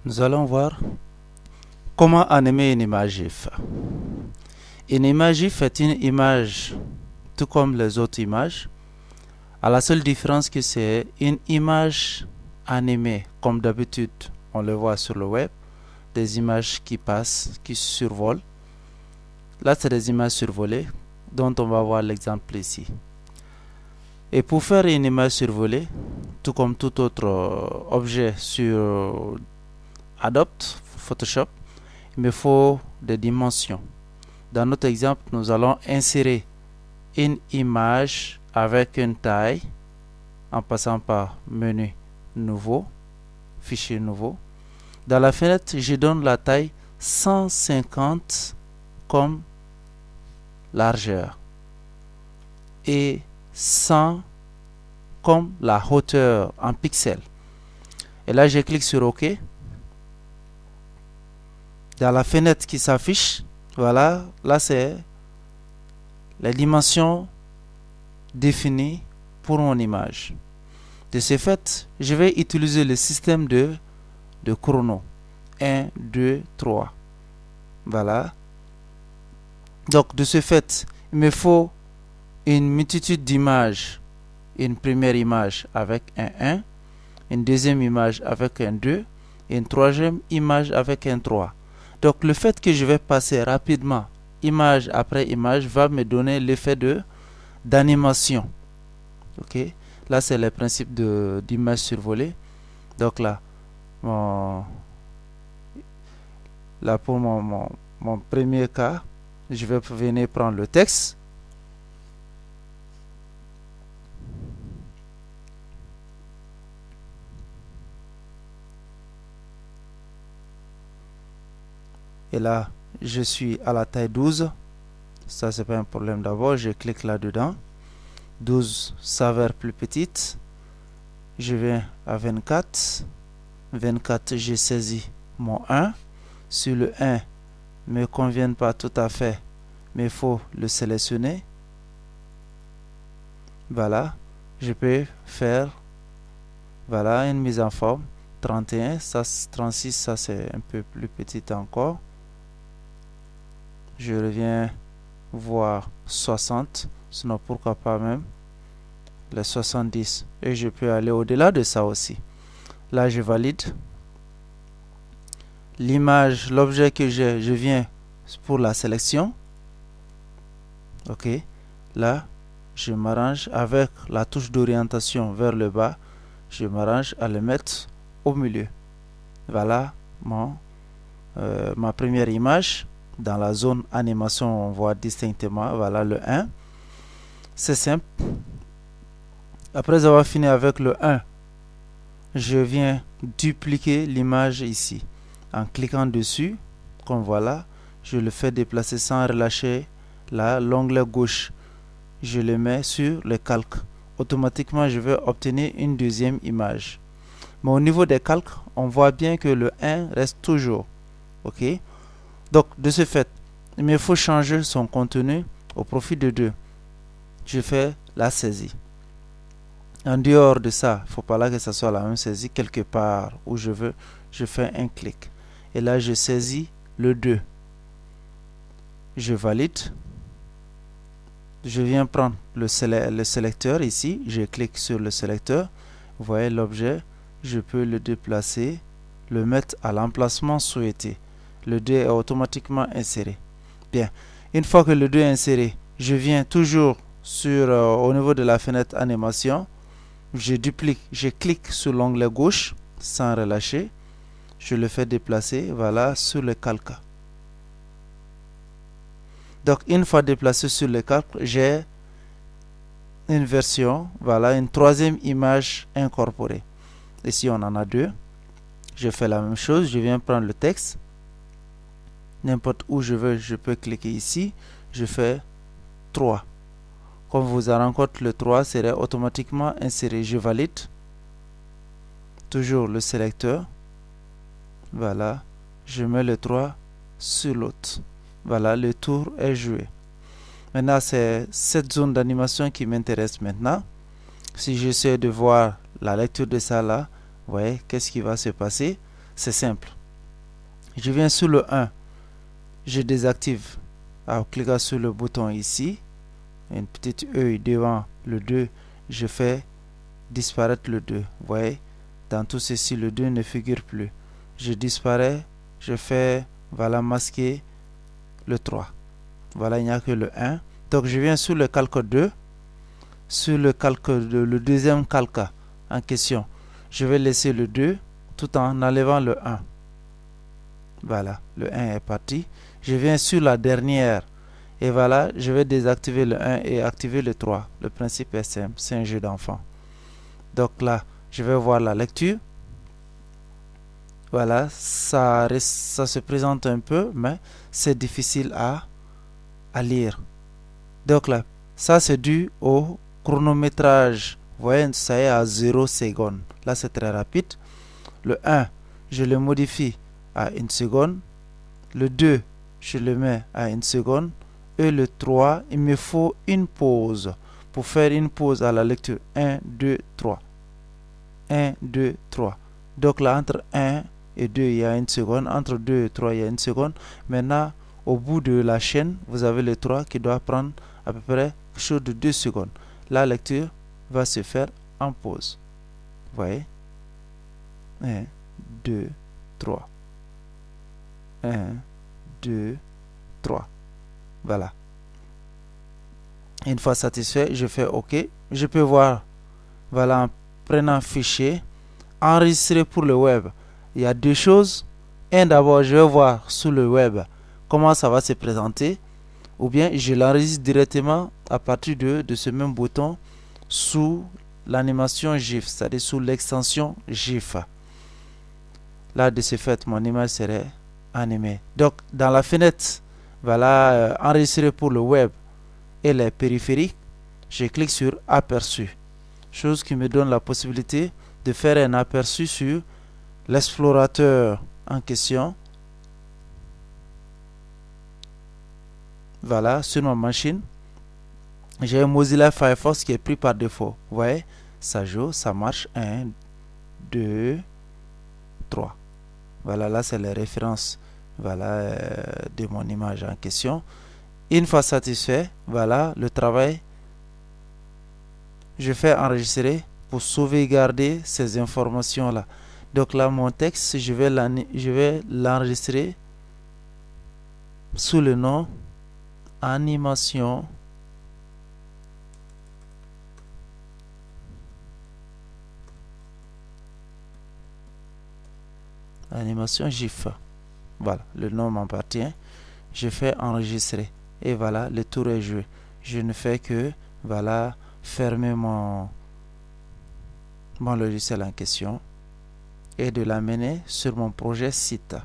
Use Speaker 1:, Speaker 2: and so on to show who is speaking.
Speaker 1: Nous allons voir comment animer une image GIF. Une image GIF est une image tout comme les autres images, à la seule différence que c'est une image animée, comme d'habitude on le voit sur le web, des images qui passent, qui survolent. Là, c'est des images survolées dont on va voir l'exemple ici. Et pour faire une image survolée, tout comme tout autre objet sur Adobe, Photoshop, il me faut des dimensions. Dans notre exemple, nous allons insérer une image avec une taille en passant par menu nouveau, fichier nouveau. Dans la fenêtre, je donne la taille 150 comme largeur et 100 comme la hauteur en pixels. Et là, je clique sur OK. Dans la fenêtre qui s'affiche, voilà, là c'est les dimensions définies pour mon image. De ce fait, je vais utiliser le système de chrono. 1, 2, 3. Voilà. Donc, de ce fait, il me faut une multitude d'images. Une première image avec un 1, une deuxième image avec un 2, et une troisième image avec un 3. Donc, le fait que je vais passer rapidement, image après image, va me donner l'effet d'animation. Ok? Là, c'est le principe d'image survolée. Donc là, pour mon premier cas, je vais venir prendre le texte. Et là, je suis à la taille 12. Ça, c'est pas un problème d'abord. Je clique là-dedans. 12 s'avère plus petite. Je viens à 24. 24, j'ai saisi mon 1. Sur le 1, ne me convient pas tout à fait, mais il faut le sélectionner. Voilà. Je peux faire une mise en forme. 31, ça, 36, ça c'est un peu plus petit encore. Je reviens voir 60, sinon pourquoi pas même les 70. Et je peux aller au-delà de ça aussi. Là, je valide. L'image, l'objet que j'ai, je viens pour la sélection. Ok. Là, je m'arrange avec la touche d'orientation vers le bas. Je m'arrange à le mettre au milieu. Voilà ma première image. Dans la zone animation, on voit distinctement, voilà le 1. C'est simple. Après avoir fini avec le 1, je viens dupliquer l'image ici. En cliquant dessus, comme voilà, je le fais déplacer sans relâcher l'onglet gauche. Je le mets sur le calque. Automatiquement, je vais obtenir une deuxième image. Mais au niveau des calques, on voit bien que le 1 reste toujours. Ok? Donc, de ce fait, il me faut changer son contenu au profit de 2. Je fais la saisie. En dehors de ça, il ne faut pas là que ce soit la même saisie. Quelque part où je veux, je fais un clic. Et là, je saisis le 2. Je valide. Je viens prendre le sélecteur ici. Je clique sur le sélecteur. Vous voyez l'objet. Je peux le déplacer, le mettre à l'emplacement souhaité. Le 2 est automatiquement inséré. Bien. Une fois que le 2 est inséré, je viens toujours au niveau de la fenêtre animation. Je clique sur l'onglet gauche sans relâcher. Je le fais déplacer, voilà, sur le calque. Donc, une fois déplacé sur le calque, j'ai une version, voilà, une troisième image incorporée. Ici, on en a 2. Je fais la même chose, je viens prendre le texte. N'importe où je veux, je peux cliquer ici. Je fais 3. Comme vous vous rendez compte, le 3 serait automatiquement inséré. Je valide. Toujours le sélecteur. Voilà. Je mets le 3 sur l'autre. Voilà, le tour est joué. Maintenant, c'est cette zone d'animation qui m'intéresse maintenant. Si j'essaie de voir la lecture de ça là, vous voyez, qu'est-ce qui va se passer? C'est simple. Je viens sur le 1, je désactive en cliquant sur le bouton ici, une petite œil devant le 2, je fais disparaître le 2. Vous voyez, dans tout ceci, le 2 ne figure plus. Je disparais, je fais, voilà, masquer le 3. Voilà, il n'y a que le 1. Donc, je viens sur le calque 2, sur le calque 2, le deuxième calque en question. Je vais laisser le 2 tout en enlevant le 1. Voilà, le 1 est parti. Je viens sur la dernière. Et voilà, je vais désactiver le 1 et activer le 3. Le principe est simple, c'est un jeu d'enfant. Donc là, je vais voir la lecture. Voilà, ça se présente un peu, mais c'est difficile à lire. Donc là, ça c'est dû au chronométrage. Vous voyez, ça est à 0 seconde. Là, c'est très rapide. Le 1, je le modifie à 1 seconde. Le 2, je le mets à 1 seconde. Et le 3, il me faut une pause. Pour faire une pause à la lecture, 1, 2, 3. 1, 2, 3. Donc là, entre 1 et 2, il y a 1 seconde. Entre 2 et 3, il y a 1 seconde. Maintenant, au bout de la chaîne, vous avez le 3 qui doit prendre à peu près quelque chose de 2 secondes. La lecture va se faire en pause. Vous voyez? 1, 2, 3. 1, 2, 3. Voilà. Une fois satisfait, je fais OK. Je peux voir, voilà, en prenant un fichier, enregistrer pour le web. Il y a deux choses. D'abord, je vais voir sur le web comment ça va se présenter. Ou bien, je l'enregistre directement à partir de ce même bouton sous l'animation GIF, c'est-à-dire sous l'extension GIF. Là, de ce fait, mon image serait animée. Donc, dans la fenêtre, voilà, enregistrer pour le web et les périphériques, je clique sur aperçu. Chose qui me donne la possibilité de faire un aperçu sur l'explorateur en question. Voilà, sur ma machine, j'ai un Mozilla Firefox qui est pris par défaut. Vous voyez, ça joue, ça marche. 1, 2, 3. Voilà, là c'est les références, voilà, de mon image en question. Une fois satisfait, voilà le travail. Je fais enregistrer pour sauvegarder ces informations-là. Donc là, mon texte, je vais l'enregistrer sous le nom animation GIF. Voilà, le nom m'appartient. Je fais enregistrer et voilà, le tour est joué. Je ne fais que, voilà, fermer mon logiciel en question et de l'amener sur mon projet site.